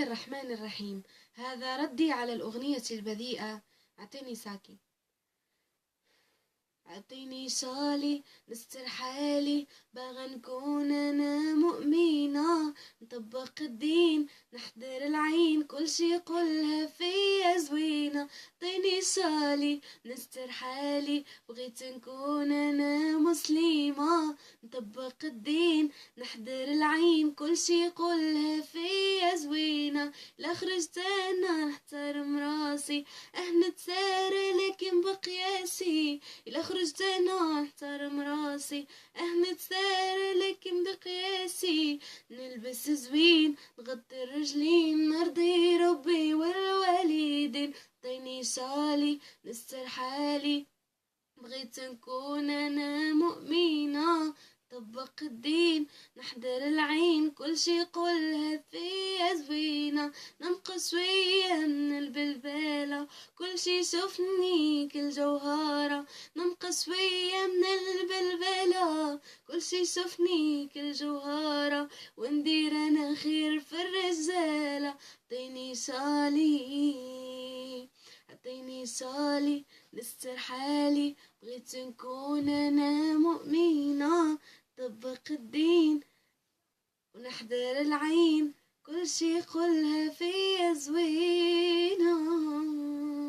الرحمن الرحيم. هذا ردي على الأغنية البذيئة أعطيني ساكي. أعطيني شالي نستر حالي، باغا نكون أنا مؤمنة، نطبق الدين نحضر العين، كل شي يقولها فيا زوينة. أعطيني شالي نستر حالي، بغيت نكون أنا مسلمة، نطبق الدين نحضر العين، كل شي يقولها فيا زوينة. لا خرجت أنا نحترم راسي، نتسار لكن بقياسي. إلا خرجت أنا نحترم راسي، نتسار لكن بقياسي. نلبس زوين نغطي الرجلين، نرضي ربي والوالدين. عطيني شالي نستر حالي، بغيت نكون أنا مؤمنة، طبق الدين نحضر العين، كل شي يقولها فيا زوينة. ننقص شوية من البلبلة، كل شي يشوفني كل جوهرة. ننقص شوية من البلبلة، كل شي يشوفني كل جوهرة، وندير أنا خير في الرجالة. عطيني شالي عطيني شالي نستر حالي، بغيت نكون أنا مؤمنة، طبق الدين ونحضر العين، كل شي يقولها فيا زوينة.